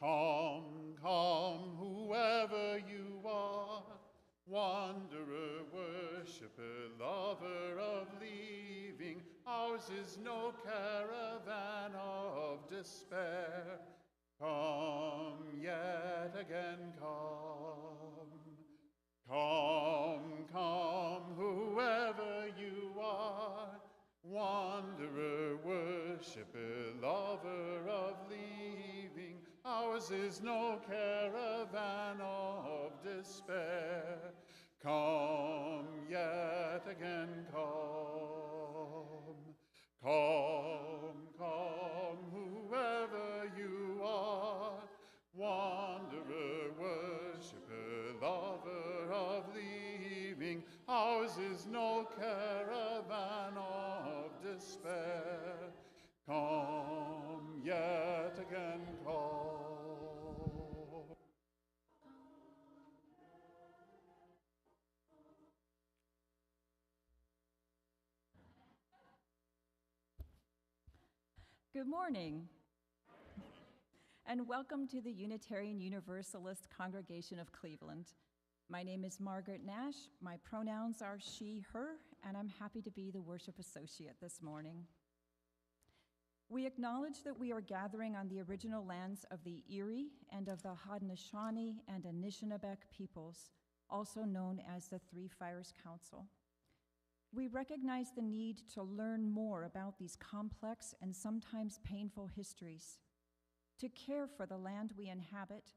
Come, come, whoever you are, wanderer, worshipper, lover of leaving, ours is no caravan of despair. Come, yet again come. Come, come, whoever you are, wanderer, worshipper, lover of leaving, ours is no caravan of despair. Come, yet again come. Come, come, whoever you are, wanderer, worshipper, lover of leaving, ours is no caravan of despair. Come, yet again come. Good morning, and welcome to the Unitarian Universalist Congregation of Cleveland. My name is Margaret Nash. My pronouns are she, her, and I'm happy to be the worship associate this morning. We acknowledge that we are gathering on the original lands of the Erie and of the Haudenosaunee and Anishinaabe peoples, also known as the Three Fires Council. We recognize the need to learn more about these complex and sometimes painful histories, to care for the land we inhabit,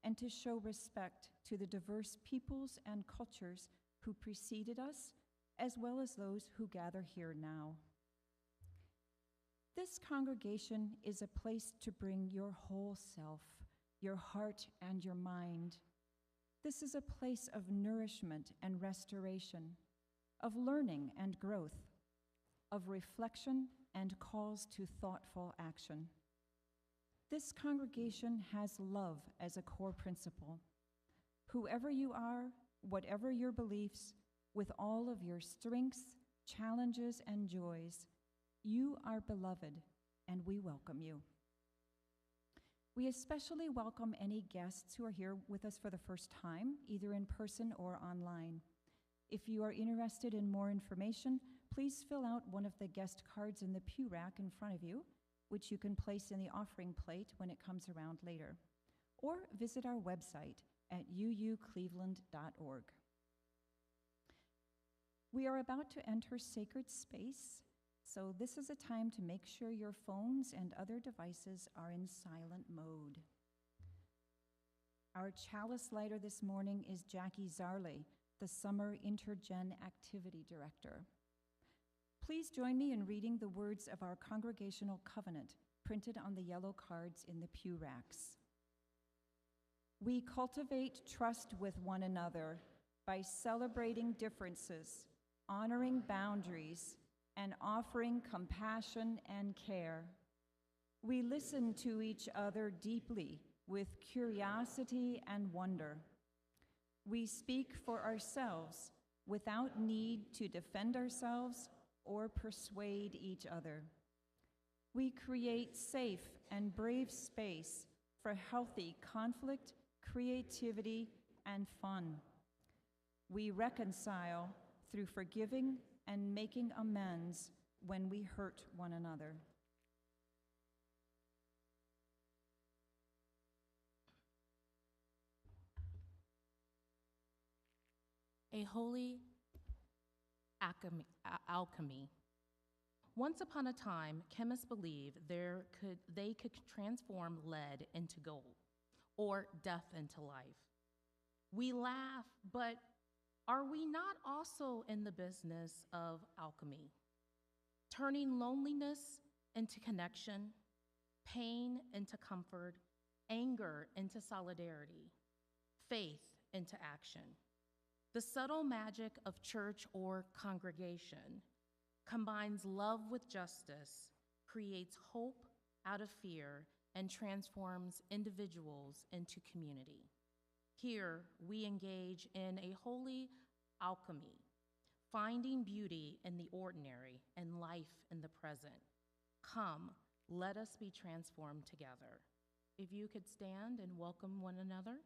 and to show respect to the diverse peoples and cultures who preceded us, as well as those who gather here now. This congregation is a place to bring your whole self, your heart and your mind. This is a place of nourishment and restoration, of learning and growth, of reflection and calls to thoughtful action. This congregation has love as a core principle. Whoever you are, whatever your beliefs, with all of your strengths, challenges, and joys, you are beloved, and we welcome you. We especially welcome any guests who are here with us for the first time, either in person or online. If you are interested in more information, please fill out one of the guest cards in the pew rack in front of you, which you can place in the offering plate when it comes around later, or visit our website at uucleveland.org. We are about to enter sacred space, so this is a time to make sure your phones and other devices are in silent mode. Our chalice lighter this morning is Jackie Zarley, the Summer Intergen Activity Director. Please join me in reading the words of our congregational covenant printed on the yellow cards in the pew racks. We cultivate trust with one another by celebrating differences, honoring boundaries, and offering compassion and care. We listen to each other deeply with curiosity and wonder. We speak for ourselves without need to defend ourselves or persuade each other. We create safe and brave space for healthy conflict, creativity, and fun. We reconcile through forgiving and making amends when we hurt one another. A holy alchemy. Once upon a time, chemists believed they could transform lead into gold or death into life. We laugh, but are we not also in the business of alchemy? Turning loneliness into connection, pain into comfort, anger into solidarity, faith into action. The subtle magic of church or congregation combines love with justice, creates hope out of fear, and transforms individuals into community. Here, we engage in a holy alchemy, finding beauty in the ordinary and life in the present. Come, let us be transformed together. If you could stand and welcome one another.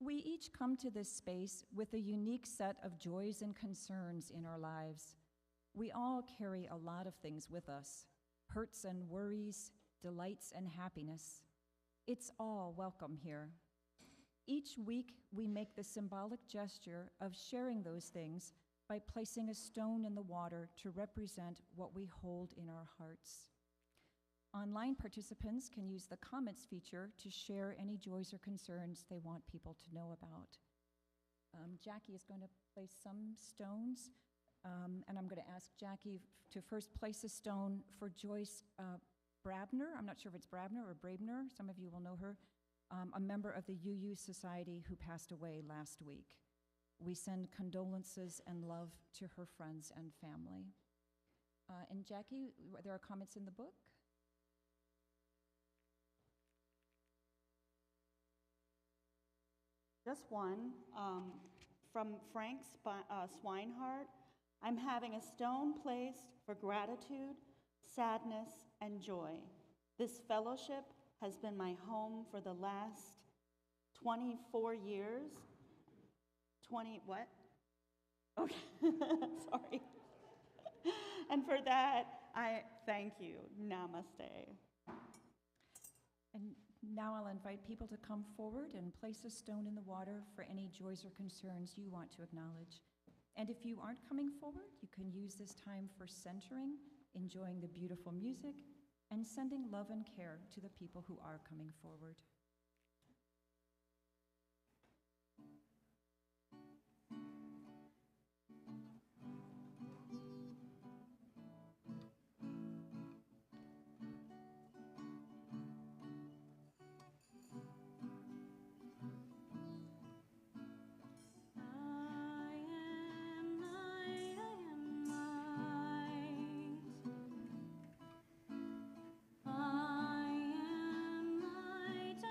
We each come to this space with a unique set of joys and concerns in our lives. We all carry a lot of things with us, hurts and worries, delights and happiness. It's all welcome here. Each week, we make the symbolic gesture of sharing those things by placing a stone in the water to represent what we hold in our hearts. Online participants can use the comments feature to share any joys or concerns they want people to know about. Jackie is going to place some stones, and I'm going to ask Jackie to first place a stone for Joyce Brabner. I'm not sure if it's Brabner or Brabner. Some of you will know her. A member of the UU Society who passed away last week. We send condolences and love to her friends and family. And Jackie, there are comments in the book? Just one, from Frank Swinehart. I'm having a stone placed for gratitude, sadness, and joy. This fellowship has been my home for the last 24 years. 20, what? Okay, sorry. And for that, I thank you. Namaste. And now I'll invite people to come forward and place a stone in the water for any joys or concerns you want to acknowledge. And if you aren't coming forward, you can use this time for centering, enjoying the beautiful music, and sending love and care to the people who are coming forward. I am light.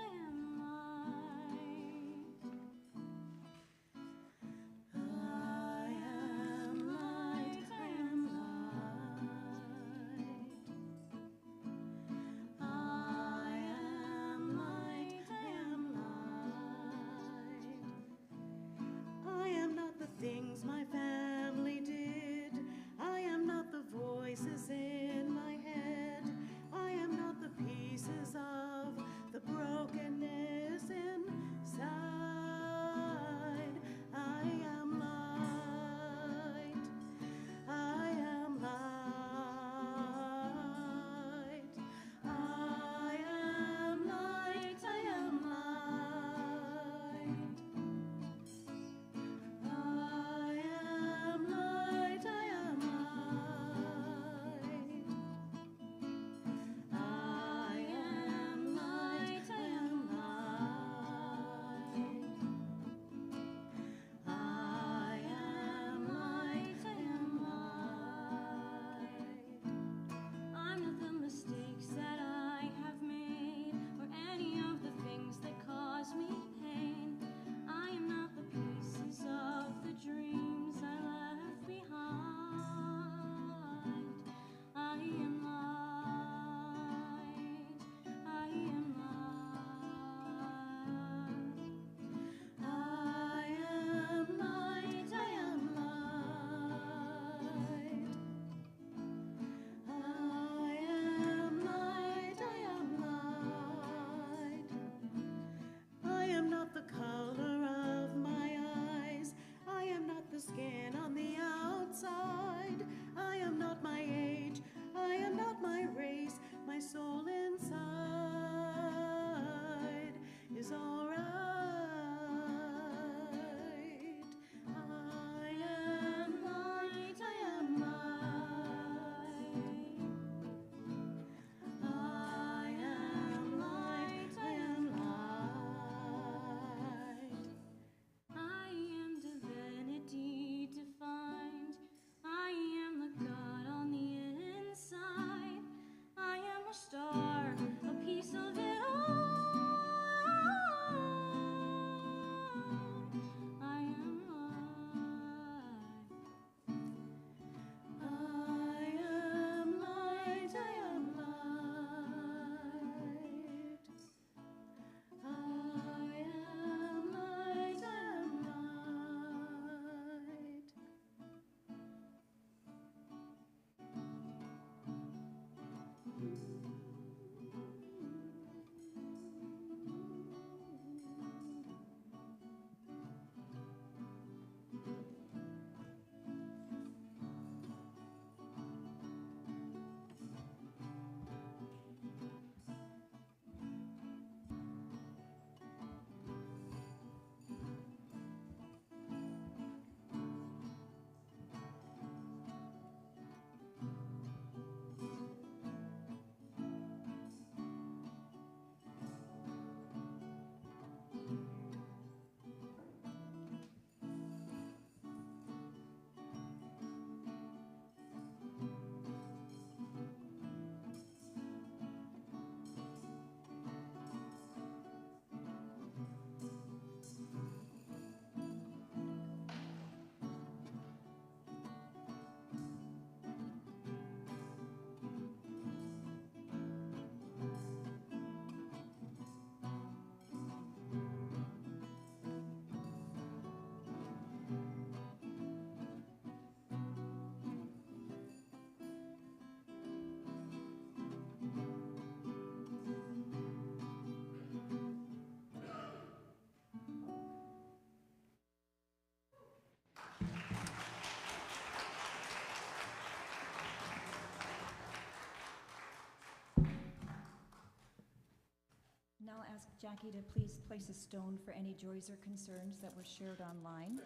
ask Jackie to please place a stone for any joys or concerns that were shared online.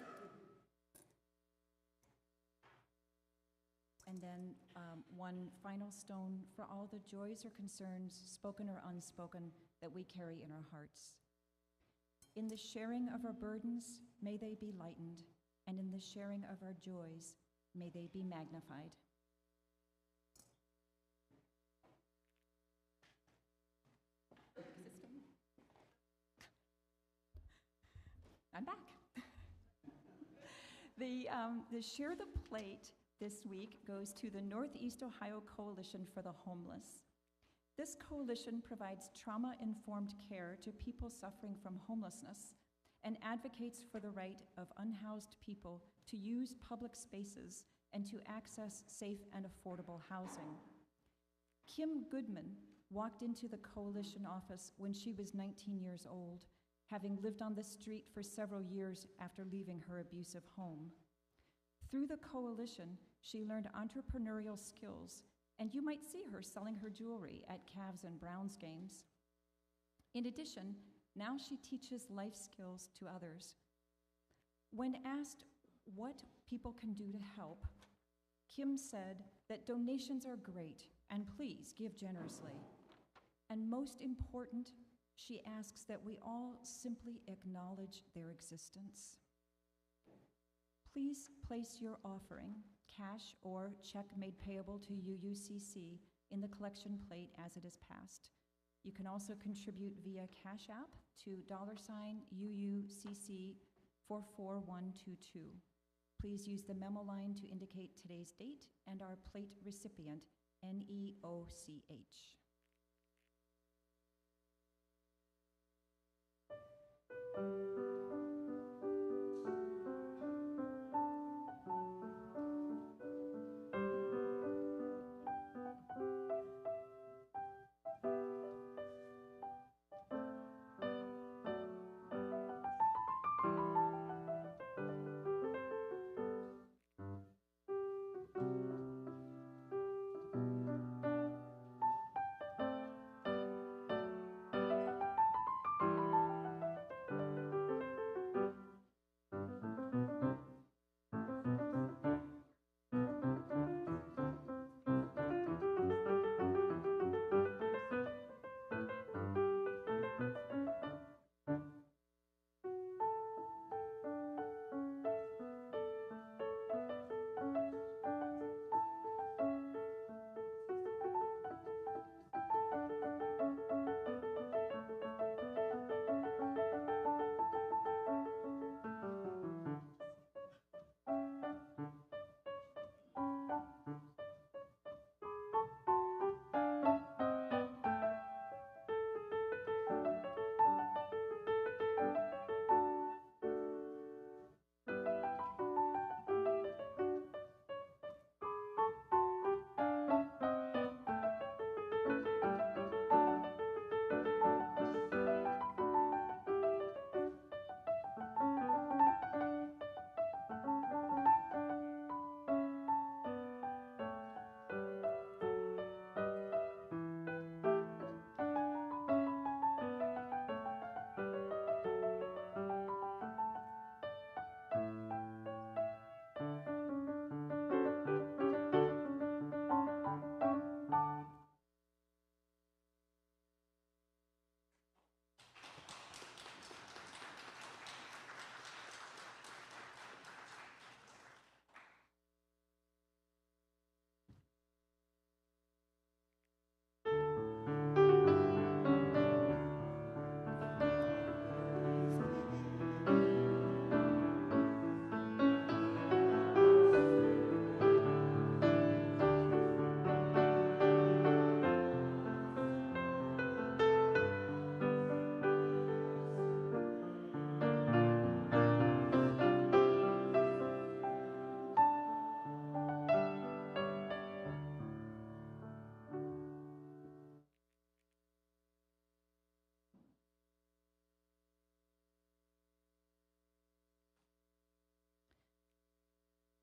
And then one final stone for all the joys or concerns, spoken or unspoken, that we carry in our hearts. In the sharing of our burdens, may they be lightened, and in the sharing of our joys, may they be magnified. I'm back. The Share the Plate this week goes to the Northeast Ohio Coalition for the Homeless. This coalition provides trauma-informed care to people suffering from homelessness and advocates for the right of unhoused people to use public spaces and to access safe and affordable housing. Kim Goodman walked into the coalition office when she was 19 years old, having lived on the street for several years after leaving her abusive home. Through the coalition, she learned entrepreneurial skills, and you might see her selling her jewelry at Cavs and Browns games. In addition, now she teaches life skills to others. When asked what people can do to help, Kim said that donations are great, and please give generously. And most important, she asks that we all simply acknowledge their existence. Please place your offering, cash or check made payable to UUCC, in the collection plate as it is passed. You can also contribute via Cash App to $UUCC 44122. Please use the memo line to indicate today's date and our plate recipient, NEOCH.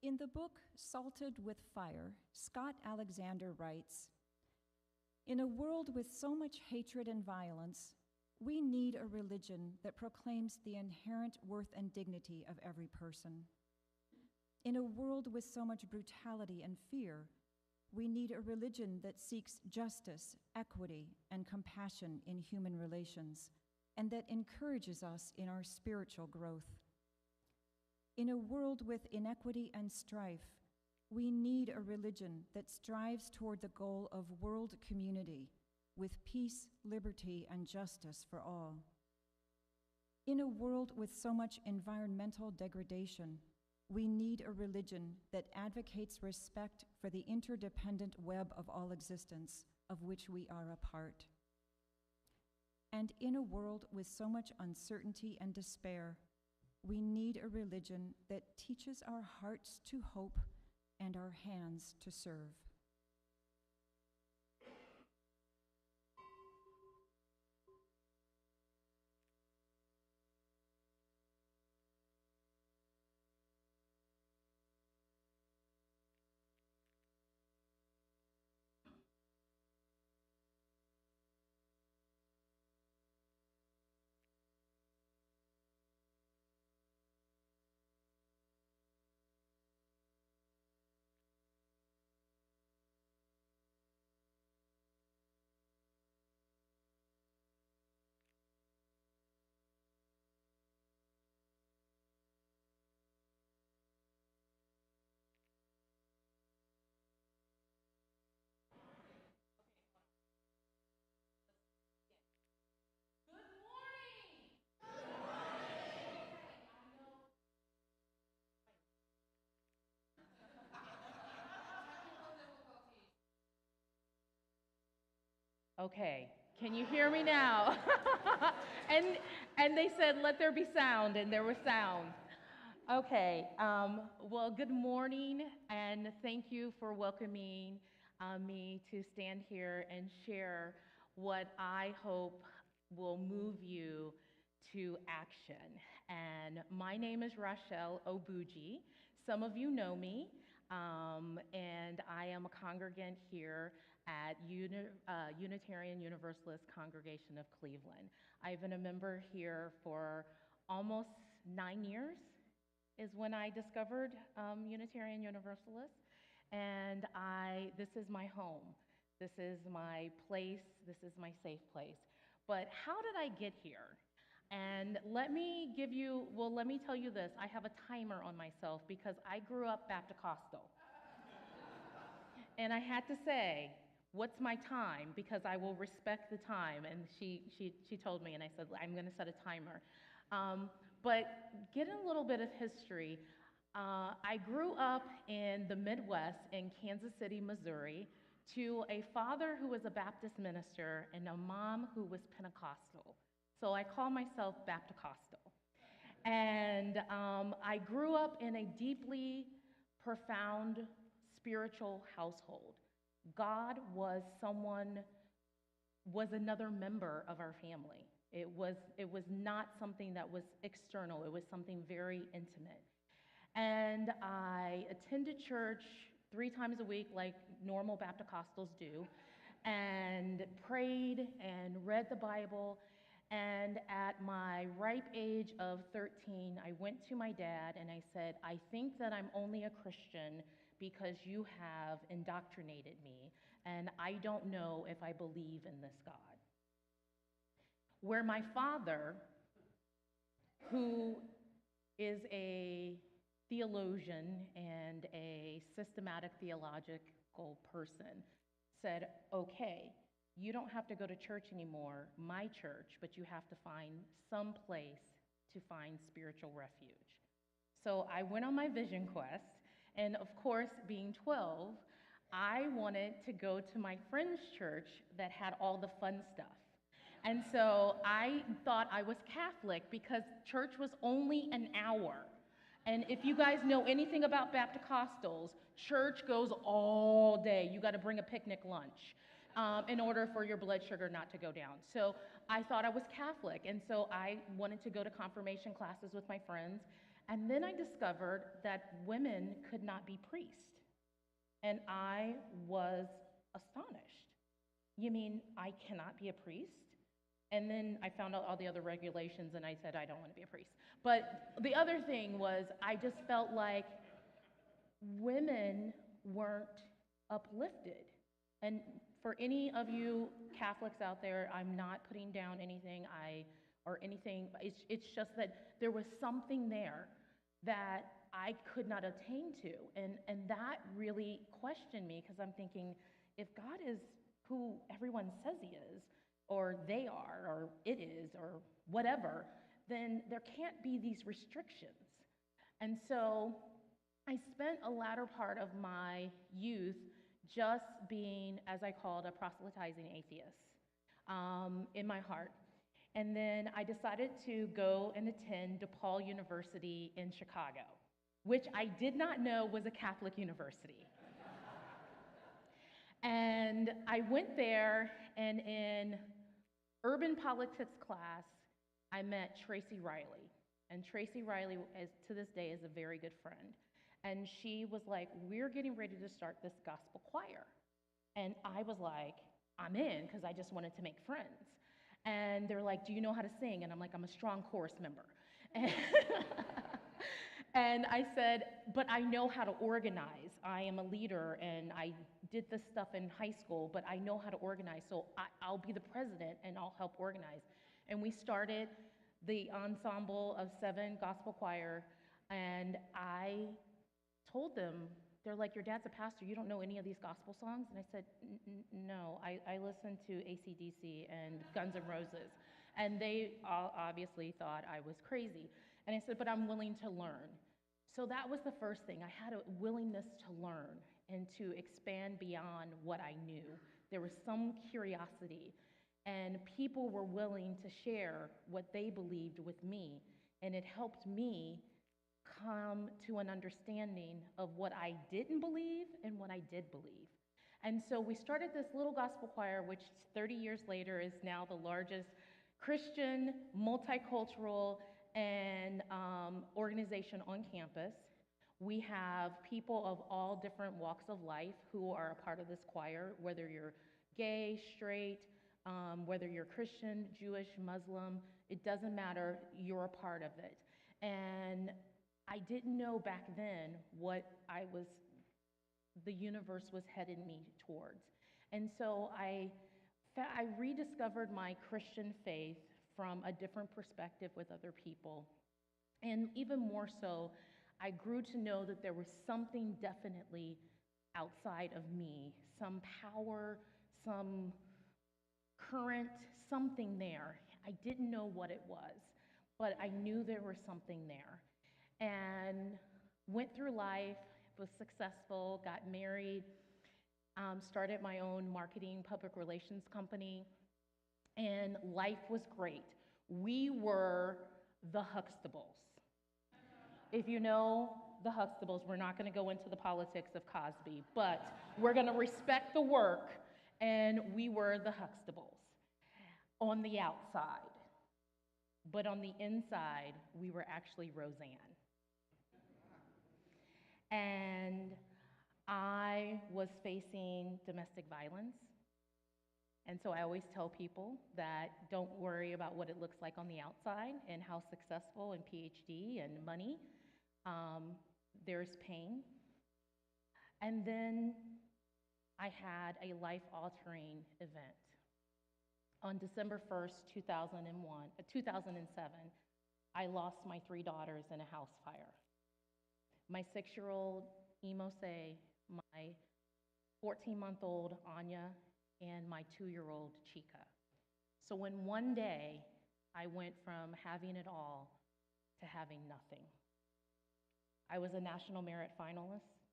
In the book Salted with Fire, Scott Alexander writes, "In a world with so much hatred and violence, We need a religion that proclaims the inherent worth and dignity of every person. In a world with so much brutality and fear, we need a religion that seeks justice, equity, and compassion in human relations, and that encourages us in our spiritual growth. In a world with inequity and strife, we need a religion that strives toward the goal of world community with peace, liberty, and justice for all. In a world with so much environmental degradation, we need a religion that advocates respect for the interdependent web of all existence, of which we are a part. And in a world with so much uncertainty and despair, we need a religion that teaches our hearts to hope and our hands to serve. Okay, can you hear me now? and they said, let there be sound, and there was sound. Okay, well, good morning, and thank you for welcoming me to stand here and share what I hope will move you to action. And my name is Roschelle Ogbuji. Some of you know me, and I am a congregant here at Unitarian Universalist Congregation of Cleveland. I've been a member here for almost 9 years is when I discovered Unitarian Universalist, and this is my home. This is my place. This is my safe place. But how did I get here? And let me tell you this. I have a timer on myself because I grew up Baptist-Costal. And I had to say, what's my time? Because I will respect the time. And she told me, and I said, I'm going to set a timer. But getting a little bit of history, I grew up in the Midwest in Kansas City, Missouri, to a father who was a Baptist minister and a mom who was Pentecostal. So I call myself Baptist-Costal. And I grew up in a deeply profound spiritual household. God was another member of our family. It was not something that was external. It was something very intimate. And I attended church 3 times a week like normal Baptist-Costals do, and prayed and read the Bible. And at my ripe age of 13, I went to my dad and I said, I think that I'm only a Christian because you have indoctrinated me, and I don't know if I believe in this God. Where my father, who is a theologian and a systematic theological person, said, okay, you don't have to go to church anymore, my church, but you have to find some place to find spiritual refuge. So I went on my vision quest, and of course, being 12, I wanted to go to my friend's church that had all the fun stuff. And so I thought I was Catholic because church was only an hour. And if you guys know anything about Baptist-Costals, church goes all day. You got to bring a picnic lunch in order for your blood sugar not to go down. So I thought I was Catholic, and so I wanted to go to confirmation classes with my friends. And then I discovered that women could not be priests. And I was astonished. You mean I cannot be a priest? And then I found out all the other regulations, and I said, I don't want to be a priest. But the other thing was, I just felt like women weren't uplifted. And for any of you Catholics out there, I'm not putting down anything or anything. It's just that there was something there that I could not attain to. And that really questioned me, because I'm thinking, if God is who everyone says he is, or they are, or it is, or whatever, then there can't be these restrictions. And so I spent a latter part of my youth just being, as I called, a proselytizing atheist in my heart. And then I decided to go and attend DePaul University in Chicago, which I did not know was a Catholic university. And I went there, and in urban politics class, I met Tracy Riley. And Tracy Riley, to this day, is a very good friend. And she was like, we're getting ready to start this gospel choir. And I was like, I'm in, because I just wanted to make friends. And they're like, do you know how to sing? And I'm like, I'm a strong chorus member. And I said, but I know how to organize. I am a leader, and I did this stuff in high school, but I know how to organize, so I'll be the president, and I'll help organize. And we started the ensemble of 7 gospel choir, and I told them, they're like, your dad's a pastor, you don't know any of these gospel songs? And I said, no, I listen to AC/DC and Guns N' Roses. And they all obviously thought I was crazy. And I said, but I'm willing to learn. So that was the first thing. I had a willingness to learn and to expand beyond what I knew. There was some curiosity, and people were willing to share what they believed with me, and it helped me come to an understanding of what I didn't believe and what I did believe. And so we started this little gospel choir, which 30 years later is now the largest Christian, multicultural, and organization on campus. We have people of all different walks of life who are a part of this choir, whether you're gay, straight, whether you're Christian, Jewish, Muslim, it doesn't matter, you're a part of it. And I didn't know back then what the universe was headed me towards. And so I rediscovered my Christian faith from a different perspective with other people. And even more so, I grew to know that there was something definitely outside of me, some power, some current, something there. I didn't know what it was, but I knew there was something there. And went through life, was successful, got married, started my own marketing public relations company, and life was great. We were the Huxtables. If you know the Huxtables, we're not going to go into the politics of Cosby, but we're going to respect the work, and we were the Huxtables on the outside. But on the inside, we were actually Roseanne. And I was facing domestic violence. And so I always tell people that don't worry about what it looks like on the outside and how successful and PhD and money. There's pain. And then I had a life-altering event. On December 1st, 2007, I lost my 3 daughters in a house fire. My 6-year-old Imose, my 14-month-old Anya, and my 2-year-old Chica. So in one day, I went from having it all to having nothing. I was a National Merit finalist.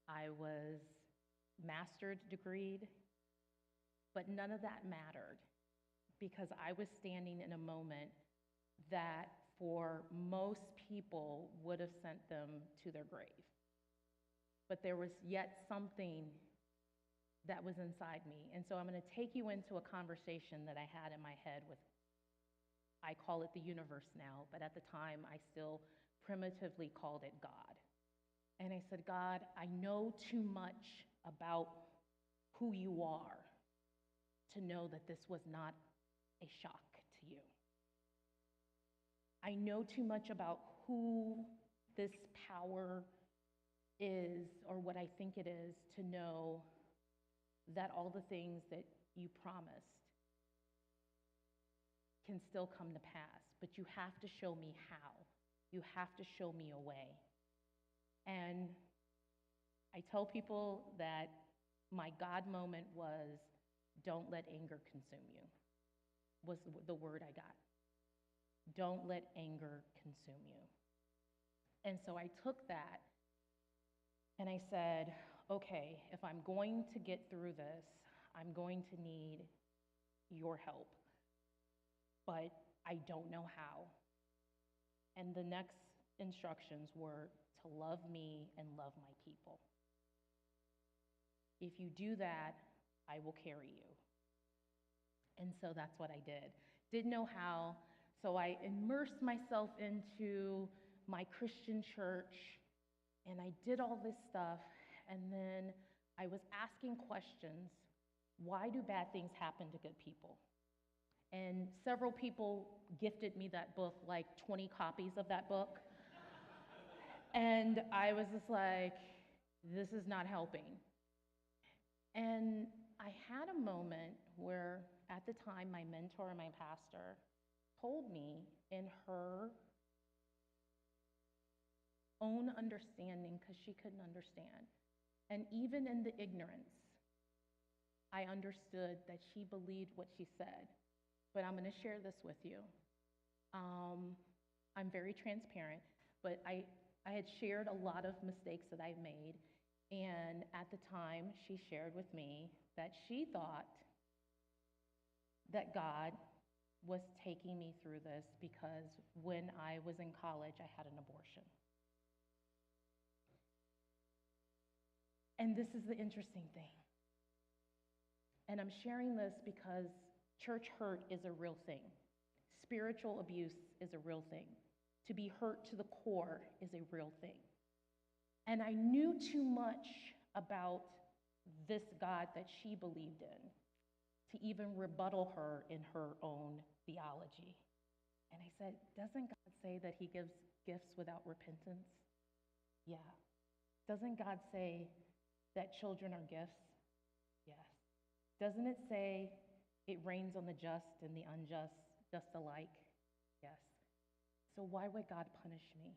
I was master's degreed, but none of that mattered because I was standing in a moment that for most people would have sent them to their grave. But there was yet something that was inside me. And so I'm going to take you into a conversation that I had in my head with, I call it the universe now, but at the time I still primitively called it God. And I said, God, I know too much about who you are to know that this was not a shock to you. I know too much about who this power is, or what I think it is, to know that all the things that you promised can still come to pass, but you have to show me how. You have to show me a way. And I tell people that my God moment was, don't let anger consume you, was the word I got. Don't let anger consume you. And so I took that and I said, okay, if I'm going to get through this, I'm going to need your help, but I don't know how. And the next instructions were to love me and love my people. If you do that, I will carry you. And so that's what I did. Didn't know how, so I immersed myself into my Christian church, and I did all this stuff, and then I was asking questions. Why do bad things happen to good people? And several people gifted me that book, like 20 copies of that book. And I was just like, this is not helping. And I had a moment where, at the time, my mentor and my pastor told me, in her own understanding, because she couldn't understand, and even in the ignorance, I understood that she believed what she said. But I'm going to share this with you. I'm very transparent, but I had shared a lot of mistakes that I made, and at the time, she shared with me that she thought that God was taking me through this because when I was in college, I had an abortion. And this is the interesting thing. And I'm sharing this because church hurt is a real thing. Spiritual abuse is a real thing. To be hurt to the core is a real thing. And I knew too much about this God that she believed in to even rebuttal her in her own theology. And I said, doesn't God say that he gives gifts without repentance? Yeah. Doesn't God say that children are gifts? Yes. Doesn't it say it rains on the just and the unjust just alike? Yes. So why would God punish me?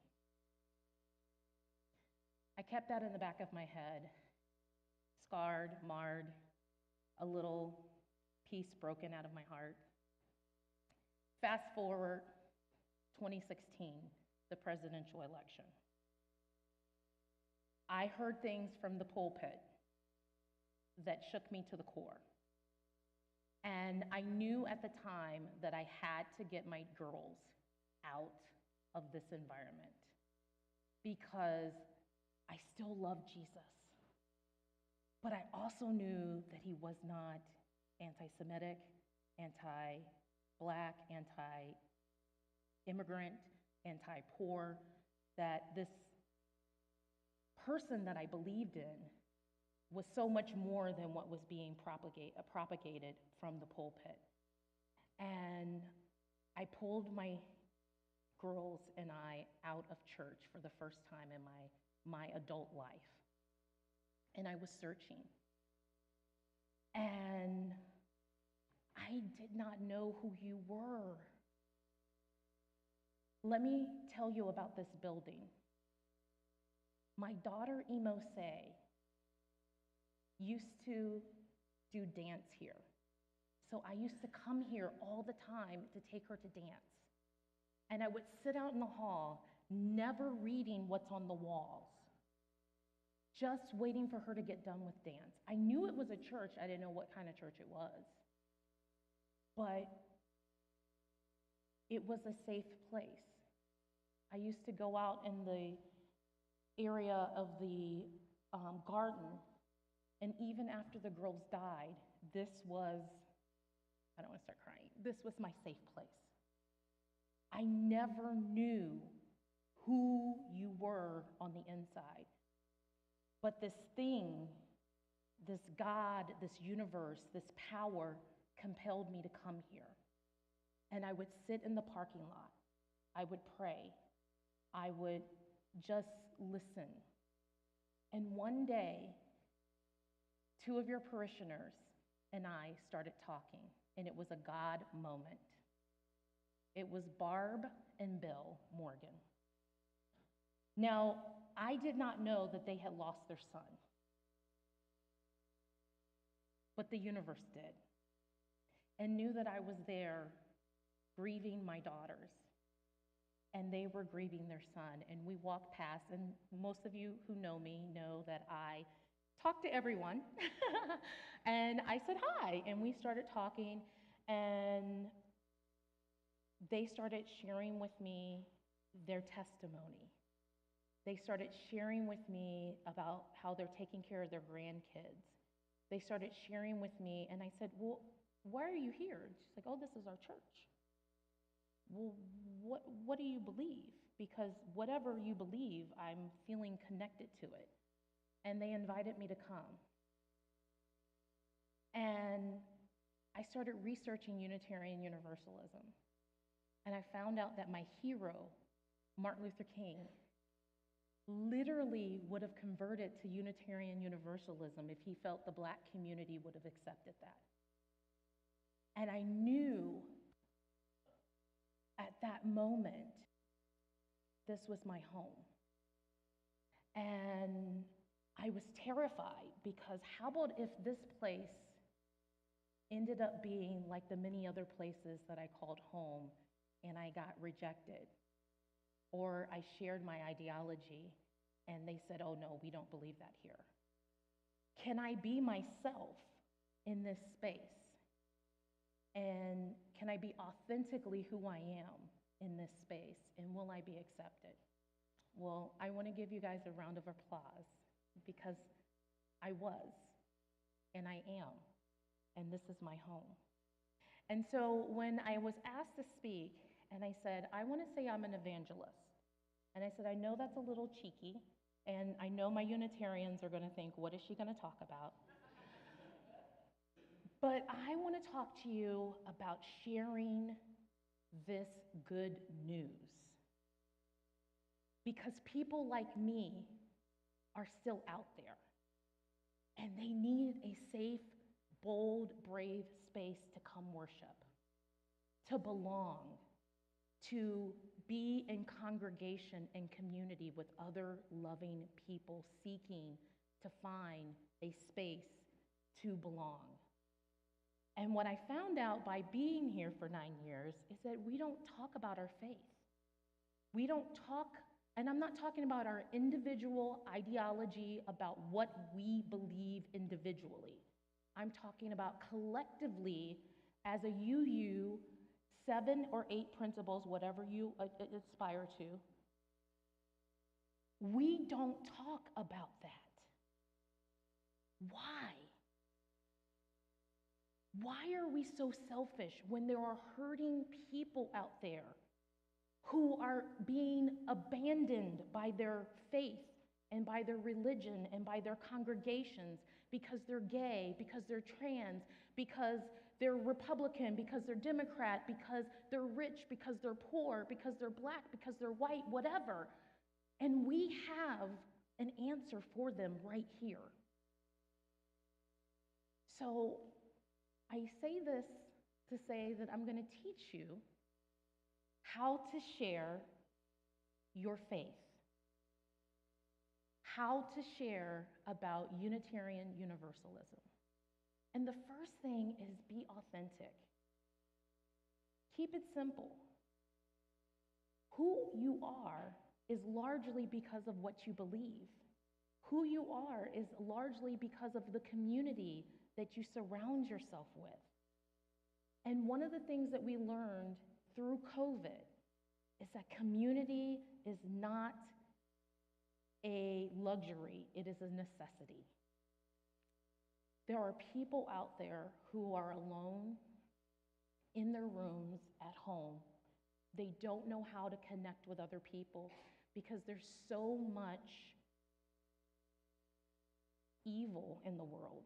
I kept that in the back of my head, scarred, marred, a little piece broken out of my heart. Fast forward 2016, the presidential election. I heard things from the pulpit that shook me to the core. And I knew at the time that I had to get my girls out of this environment because I still love Jesus. But I also knew that he was not anti-Semitic, anti-Black, anti-immigrant, anti-poor, that this person that I believed in was so much more than what was being propagated from the pulpit. And I pulled my girls and I out of church for the first time in my adult life. And I was searching. And I did not know who you were. Let me tell you about this building. My daughter, Imose, used to do dance here. So I used to come here all the time to take her to dance. And I would sit out in the hall, never reading what's on the walls, just waiting for her to get done with dance. I knew it was a church. I didn't know what kind of church it was. But it was a safe place. I used to go out in the area of the garden, and even after the girls died, this was, I don't want to start crying, this was my safe place. I never knew who you were on the inside. But this thing, this God, this universe, this power compelled me to come here. and I would sit in the parking lot. I would pray. I would just listen. And one day, two of your parishioners and I started talking, and it was a God moment. It was Barb and Bill Morgan. Now, I did not know that they had lost their son, but the universe did, and knew that I was there grieving my daughters, and they were grieving their son. And we walked past, and most of you who know me know that I talk to everyone. And I said hi, and we started talking, and they started sharing with me their testimony. They started sharing with me about how they're taking care of their grandkids. They started sharing with me, and I said, well, why are you here? And she's like, oh, this is our church. Well, what do you believe? Because whatever you believe, I'm feeling connected to it. And they invited me to come. And I started researching Unitarian Universalism. And I found out that my hero, Martin Luther King, literally would have converted to Unitarian Universalism if he felt the Black community would have accepted that. And I knew at that moment, this was my home. And I was terrified, because how about if this place ended up being like the many other places that I called home, and I got rejected? Or I shared my ideology and they said, oh no, we don't believe that here. Can I be myself in this space? And can I be authentically who I am in this space? And will I be accepted? Well, I want to give you guys a round of applause, because I was, and I am, and this is my home. And so when I was asked to speak, and I said, I want to say I'm an evangelist. And I said, I know that's a little cheeky, and I know my Unitarians are going to think, what is she going to talk about? But I want to talk to you about sharing this good news. Because people like me are still out there, and they need a safe, bold, brave space to come worship, to belong, to be in congregation and community with other loving people seeking to find a space to belong. And what I found out by being here for 9 years is that we don't talk about our faith. We don't talk, and I'm not talking about our individual ideology about what we believe individually. I'm talking about collectively as a UU, 7 or 8 principles, whatever you aspire to. We don't talk about that. Why? Why are we so selfish when there are hurting people out there who are being abandoned by their faith and by their religion and by their congregations because they're gay, because they're trans, because they're Republican, because they're Democrat, because they're rich, because they're poor, because they're Black, because they're white, whatever. And we have an answer for them right here. So I say this to say that I'm going to teach you how to share your faith, how to share about Unitarian Universalism. And the first thing is be authentic. Keep it simple. Who you are is largely because of what you believe. Who you are is largely because of the community that you surround yourself with. And one of the things that we learned through COVID is that community is not a luxury, it is a necessity. There are people out there who are alone in their rooms at home. They don't know how to connect with other people because there's so much evil in the world.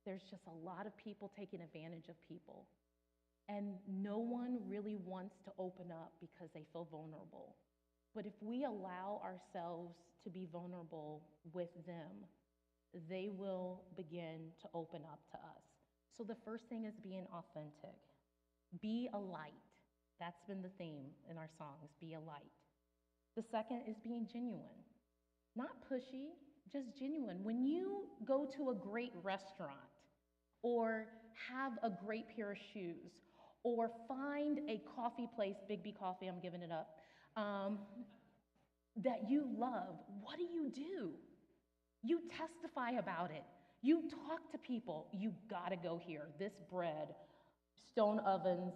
There's just a lot of people taking advantage of people. And no one really wants to open up because they feel vulnerable. But if we allow ourselves to be vulnerable with them, they will begin to open up to us. So the first thing is being authentic. Be a light. That's been the theme in our songs, be a light. The second is being genuine. Not pushy, just genuine. When you go to a great restaurant or have a great pair of shoes or find a coffee place, Big B Coffee, I'm giving it up, that you love, what do? You testify about it. You talk to people. You gotta go here. This bread, stone ovens,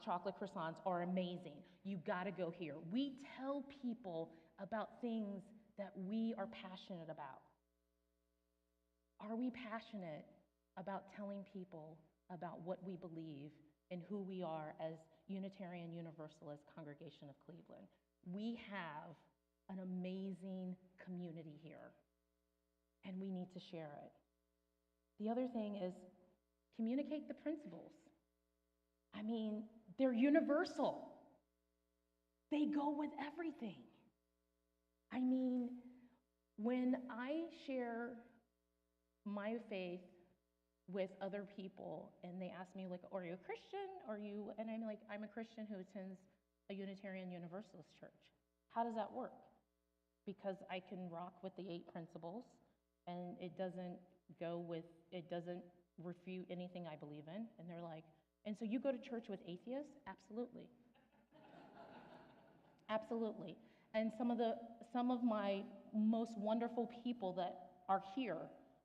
chocolate croissants are amazing. You gotta go here. We tell people about things that we are passionate about. Are we passionate about telling people about what we believe and who we are as Unitarian Universalist Congregation of Cleveland? We have an amazing community here, and we need to share it. The other thing is communicate the principles. I mean, they're universal. They go with everything. I mean, when I share my faith with other people and they ask me, like, are you a Christian? And I'm like, I'm a Christian who attends a Unitarian Universalist church. How does that work? Because I can rock with the 8 principles and it doesn't refute anything I believe in. And they're like, and so you go to church with atheists? Absolutely. Absolutely. And some of my most wonderful people that are here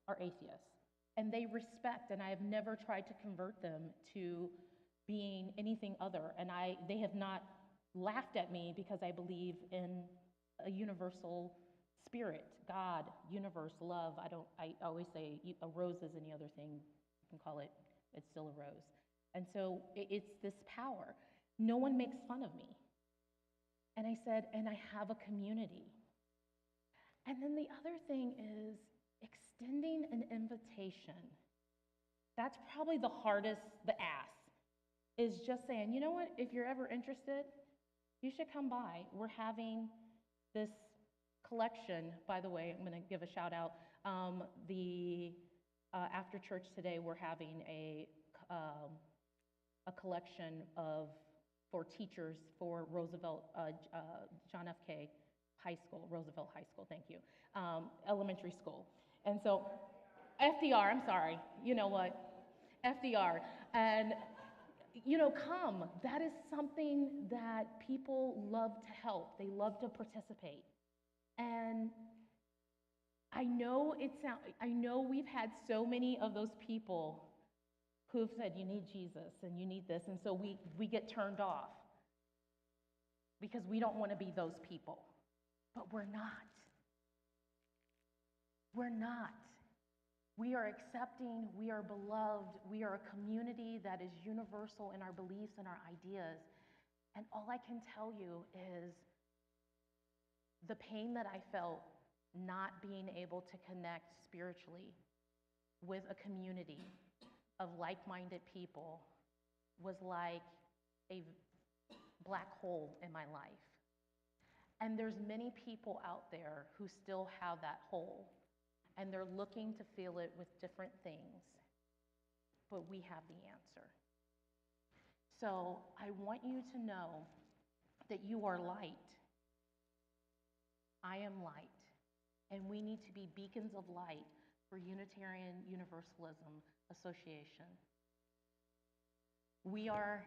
are atheists. And they respect, and I have never tried to convert them to being anything other. And they have not laughed at me because I believe in a universal spirit, God, universe, love. I always say a rose is any other thing. You can call it, it's still a rose. And so it's this power. No one makes fun of me. And I said, and I have a community. And then the other thing is extending an invitation. That's probably the hardest, the ask, is just saying, you know what, if you're ever interested, you should come by. We're having this collection, by the way, I'm going to give a shout out. After church today, we're having a collection for teachers for Roosevelt, John F. K. High School, Roosevelt High School, thank you, elementary school. And so, FDR, I'm sorry, you know what, FDR. And, come. That is something that people love to help. They love to participate. And I know we've had so many of those people who've said, you need Jesus and you need this. And so we get turned off because we don't want to be those people. But we're not. We're not. We are accepting, we are beloved, we are a community that is universal in our beliefs and our ideas. And all I can tell you is the pain that I felt not being able to connect spiritually with a community of like-minded people was like a black hole in my life. And there's many people out there who still have that hole, and they're looking to fill it with different things, but we have the answer. So I want you to know that you are light. I am light, and we need to be beacons of light for Unitarian Universalism Association. We are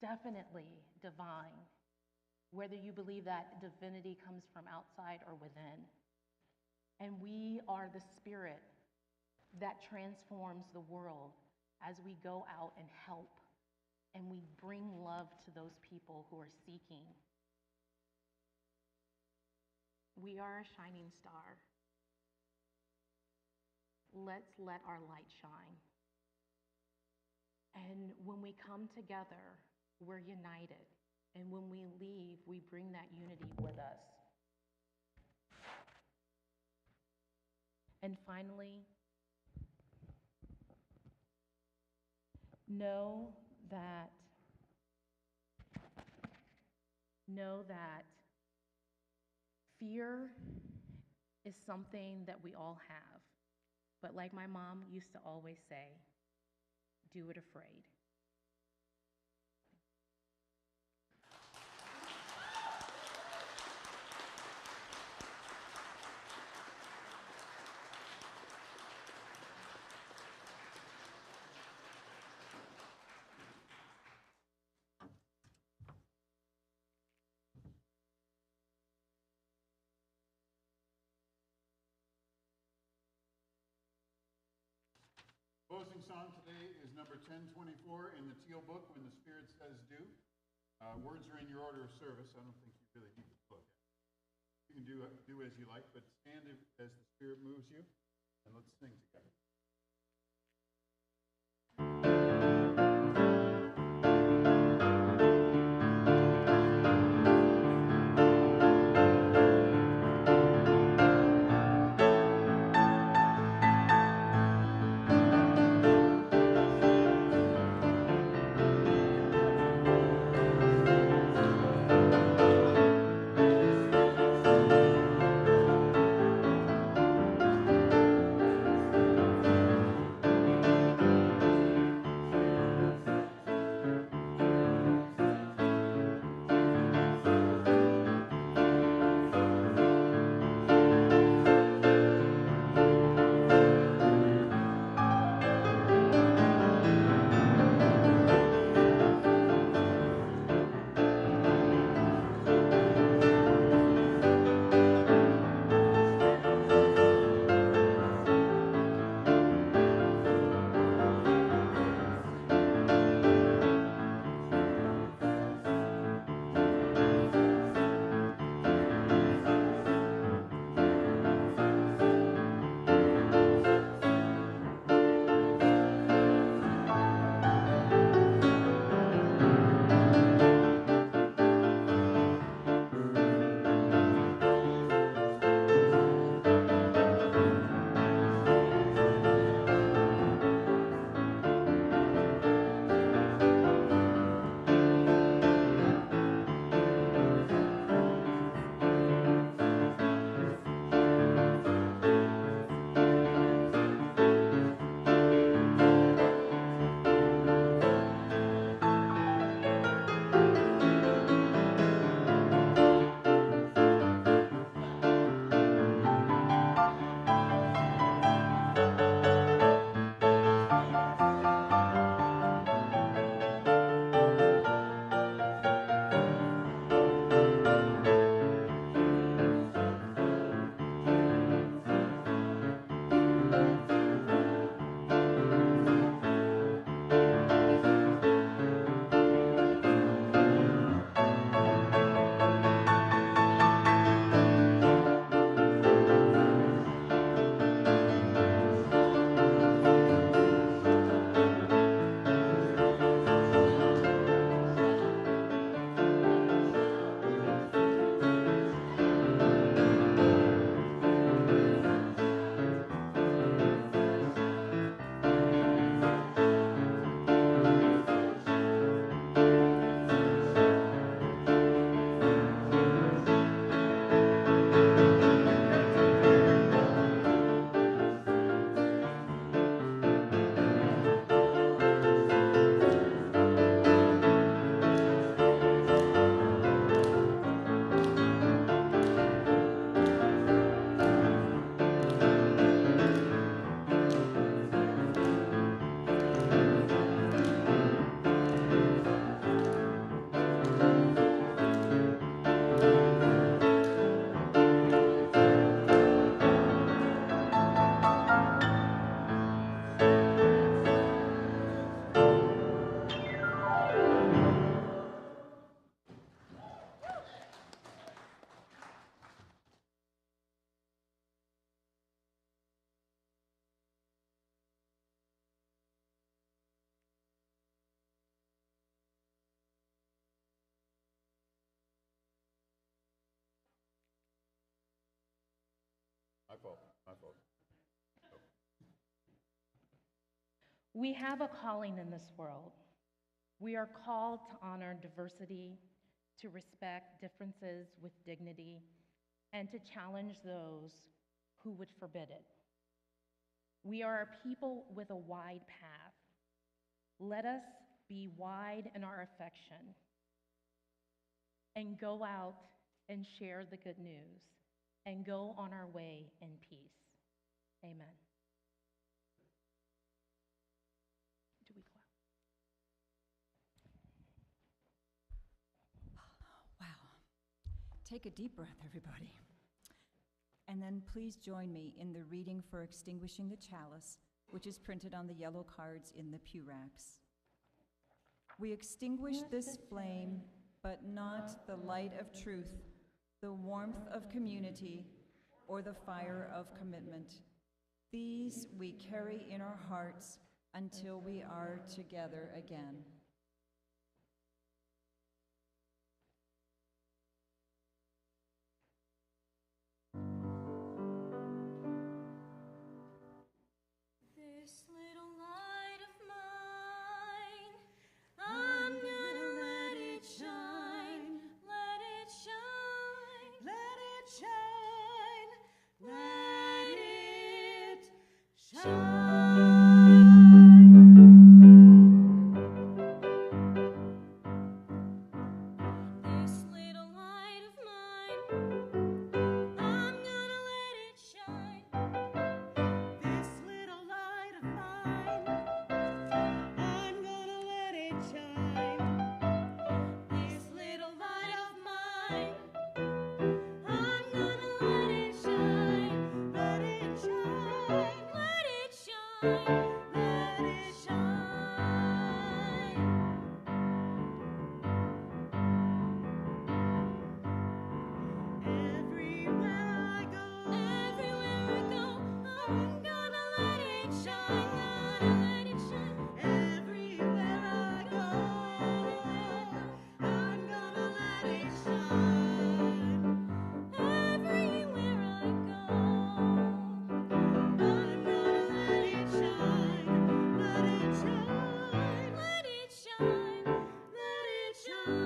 definitely divine, whether you believe that divinity comes from outside or within. And we are the spirit that transforms the world as we go out and help, and we bring love to those people who are seeking. We are a shining star. Let's let our light shine. And when we come together, we're united. And when we leave, we bring that unity with us. And finally, know that fear is something that we all have. But like my mom used to always say, do it afraid. Closing song today is number 1024 in the Teal Book, When the Spirit Says Do. Words are in your order of service. I don't think you really need to look at it. You can do as you like, but stand as the Spirit moves you, and let's sing together. My fault. We have a calling in this world. We are called to honor diversity, to respect differences with dignity, and to challenge those who would forbid it. We are a people with a wide path. Let us be wide in our affection and go out and share the good news and go on our way in peace. Amen. Do we go out? Wow. Take a deep breath, everybody. And then please join me in the reading for extinguishing the chalice, which is printed on the yellow cards in the pew racks. We extinguish this flame, but not the light of truth, the warmth of community, or the fire of commitment. These we carry in our hearts until we are together again. This little light of mine, I'm gonna let it shine, let it shine, let it shine, let it shine. This little light of mine, I'm gonna let it shine. This little light of mine, I'm gonna let it shine. This little light of mine, I'm gonna let it shine. Let it shine, let it shine, let it shine. Everywhere I go, I'm gonna let it shine, gonna let it shine. Everywhere I go, I'm gonna let it shine. Everywhere I go, I'm gonna let it shine, let it shine, let it shine, let it shine.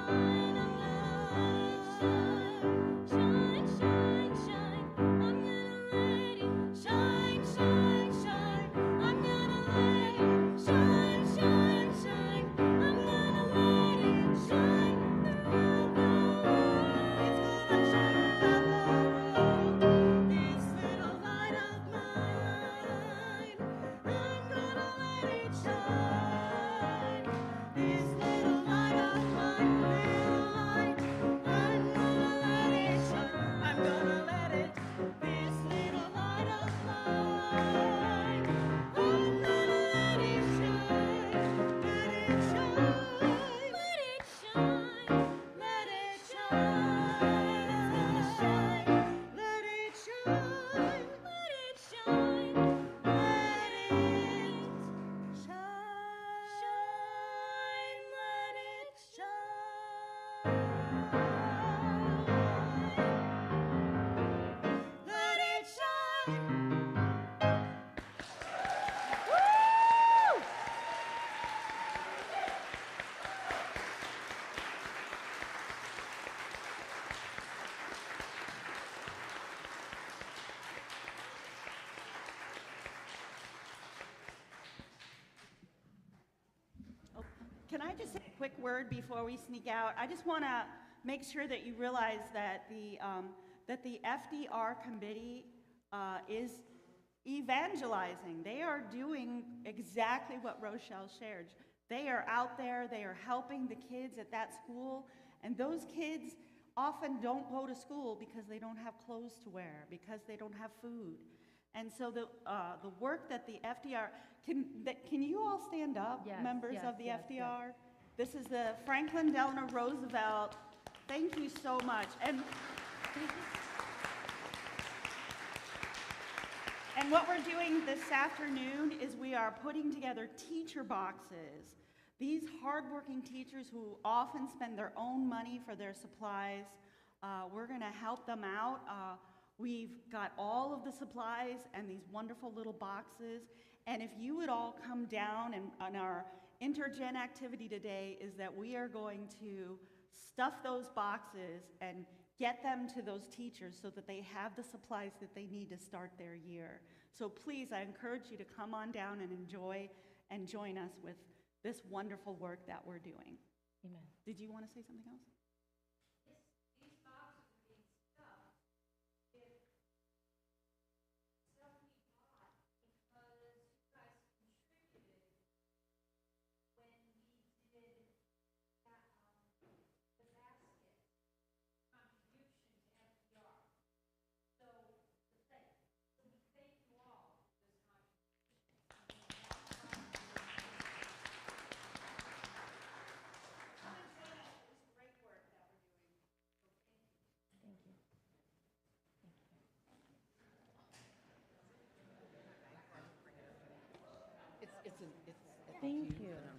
I'm gonna let it shine, shine, shine, shine. I'm gonna let it shine, shine, shine. I'm gonna let it shine, shine, shine. I'm gonna let it shine through the world. It's gonna shine through the world. This little light of mine, I'm gonna let it shine. This little light of mine, little light, I'm gonna let it shine. I'm gonna let it. This little light of mine, I'm gonna let it shine. Let it shine. Let it shine. Let it shine. It's gonna shine. Let it shine. Let it shine. Let it shine. Let it shine. Let it shine. Woo! Can I just say a quick word before we sneak out? I just want to make sure that you realize that the FDR committee is evangelizing. They are doing exactly what Roschelle shared. They are out there. They are helping the kids at that school, and those kids often don't go to school because they don't have clothes to wear, because they don't have food. And so the work that the FDR, can you all stand up, Yes, members yes, of the yes, FDR? yes. This is the Franklin Delano Roosevelt. Thank you so much. And what we're doing this afternoon is we are putting together teacher boxes. These hardworking teachers who often spend their own money for their supplies, we're going to help them out We've got all of the supplies and these wonderful little boxes. And if you would all come down, and on our intergen activity today is that we are going to stuff those boxes and get them to those teachers so that they have the supplies that they need to start their year. So please, I encourage you to come on down and enjoy and join us with this wonderful work that we're doing. Amen. Did you want to say something else? These boxes are being stuffed with stuff we bought because you guys contributed when we did that, the basket contribution to FDR. So we thank you all for this contribution. Thank you.